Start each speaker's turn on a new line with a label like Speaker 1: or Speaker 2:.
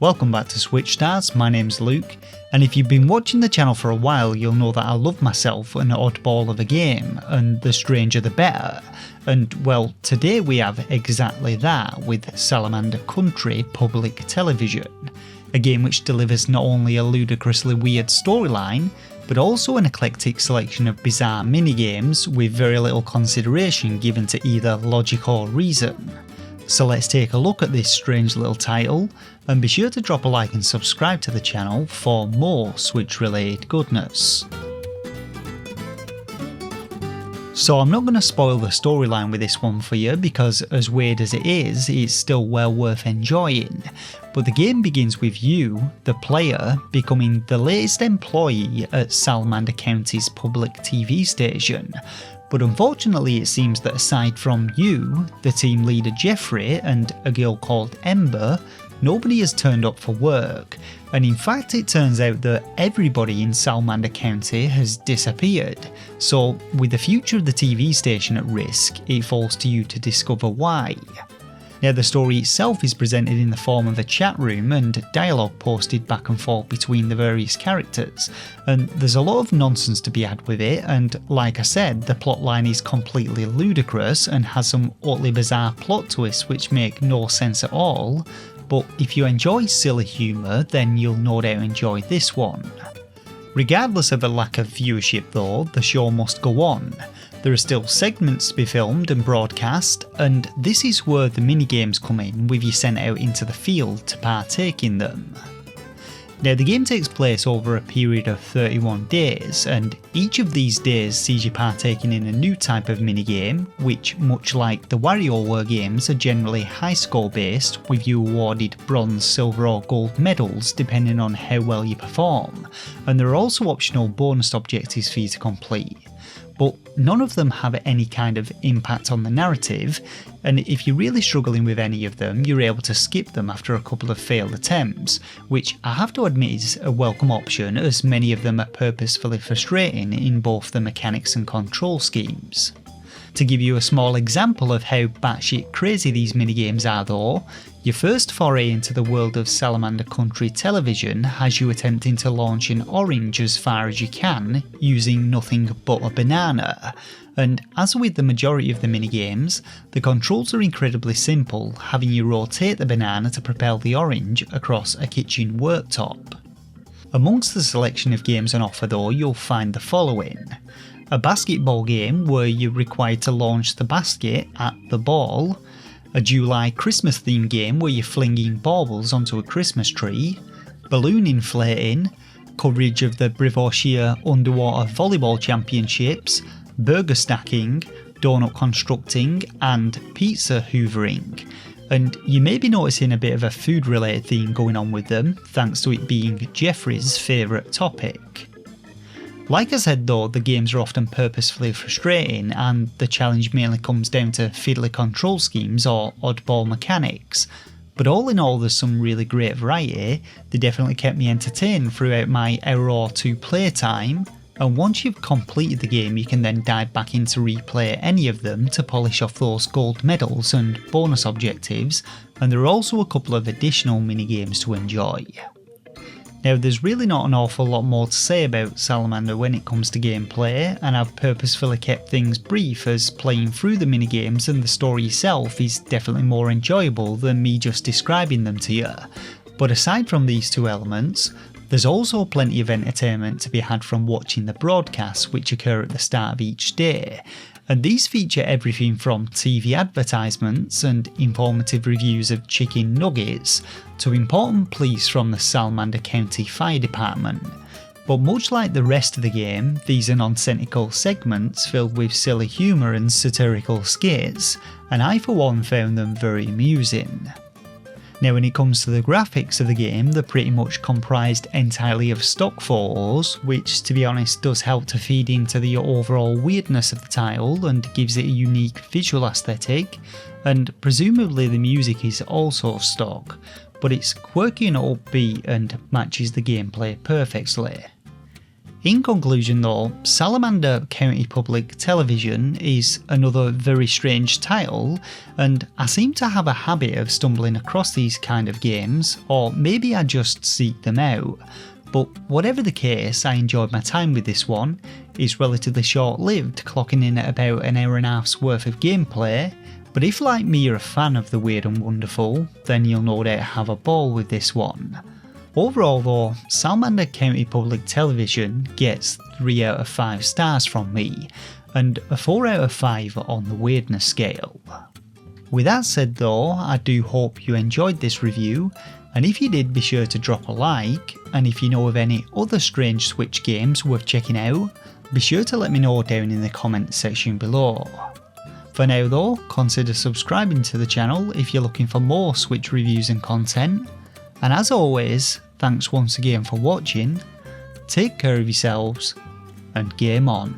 Speaker 1: Welcome back to SwitchStars, my name's Luke, and if you've been watching the channel for a while you'll know that I love myself an oddball of a game, and the stranger the better, and well, today we have exactly that with Salamander County Public Television, a game which delivers not only a ludicrously weird storyline, but also an eclectic selection of bizarre minigames with very little consideration given to either logic or reason. So let's take a look at this strange little title, and be sure to drop a like and subscribe to the channel for more Switch related goodness. So I'm not going to spoil the storyline with this one for you because as weird as it is, it's still well worth enjoying, but the game begins with you, the player, becoming the latest employee at Salamander County's public TV station. But unfortunately it seems that aside from you, the team leader Jeffrey and a girl called Ember, nobody has turned up for work, and in fact it turns out that everybody in Salamander County has disappeared, so with the future of the TV station at risk, it falls to you to discover why. Now the story itself is presented in the form of a chat room and dialogue posted back and forth between the various characters, and there's a lot of nonsense to be had with it, and like I said, the plotline is completely ludicrous and has some utterly bizarre plot twists which make no sense at all, but if you enjoy silly humour then you'll no doubt enjoy this one. Regardless of a lack of viewership though, the show must go on. There are still segments to be filmed and broadcast, and this is where the minigames come in with you sent out into the field to partake in them. Now the game takes place over a period of 31 days, and each of these days sees you partaking in a new type of minigame, which much like the Warioware games are generally high score based, with you awarded bronze, silver or gold medals depending on how well you perform, and there are also optional bonus objectives for you to complete. But none of them have any kind of impact on the narrative, and if you're really struggling with any of them, you're able to skip them after a couple of failed attempts, which I have to admit is a welcome option as many of them are purposefully frustrating in both the mechanics and control schemes. To give you a small example of how batshit crazy these minigames are though, your first foray into the world of Salamander County Television has you attempting to launch an orange as far as you can using nothing but a banana, and as with the majority of the minigames, the controls are incredibly simple, having you rotate the banana to propel the orange across a kitchen worktop. Amongst the selection of games on offer though, you'll find the following. A basketball game where you're required to launch the basket at the ball, a July Christmas themed game where you're flinging baubles onto a Christmas tree, balloon inflating, coverage of the Warioware Underwater Volleyball Championships, burger stacking, donut constructing and pizza hoovering. And you may be noticing a bit of a food related theme going on with them, thanks to it being Jeffrey's favourite topic. Like I said though, the games are often purposefully frustrating and the challenge mainly comes down to fiddly control schemes or oddball mechanics, but all in all there's some really great variety. They definitely kept me entertained throughout my hour or two playtime, and once you've completed the game you can then dive back in to replay any of them to polish off those gold medals and bonus objectives, and there are also a couple of additional minigames to enjoy. Now there's really not an awful lot more to say about Salamander when it comes to gameplay, and I've purposefully kept things brief as playing through the minigames and the story itself is definitely more enjoyable than me just describing them to you. But aside from these two elements, there's also plenty of entertainment to be had from watching the broadcasts which occur at the start of each day, and these feature everything from TV advertisements and informative reviews of chicken nuggets to important pleas from the Salamander County Fire Department. But much like the rest of the game, these are nonsensical segments filled with silly humour and satirical skits, and I for one found them very amusing. Now when it comes to the graphics of the game, they're pretty much comprised entirely of stock photos, which to be honest does help to feed into the overall weirdness of the title and gives it a unique visual aesthetic, and presumably the music is also stock, but it's quirky and upbeat and matches the gameplay perfectly. In conclusion though, Salamander County Public Television is another very strange title, and I seem to have a habit of stumbling across these kind of games, or maybe I just seek them out. But whatever the case, I enjoyed my time with this one. It's relatively short-lived, clocking in at about an hour and a half's worth of gameplay, but if like me you're a fan of the weird and wonderful, then you'll no doubt have a ball with this one. Overall though, Salamander County Public Television gets 3 out of 5 stars from me, and a 4 out of 5 on the weirdness scale. With that said though, I do hope you enjoyed this review, and if you did, be sure to drop a like, and if you know of any other strange Switch games worth checking out, be sure to let me know down in the comments section below. For now though, consider subscribing to the channel if you're looking for more Switch reviews and content, and as always, thanks once again for watching, take care of yourselves, and game on.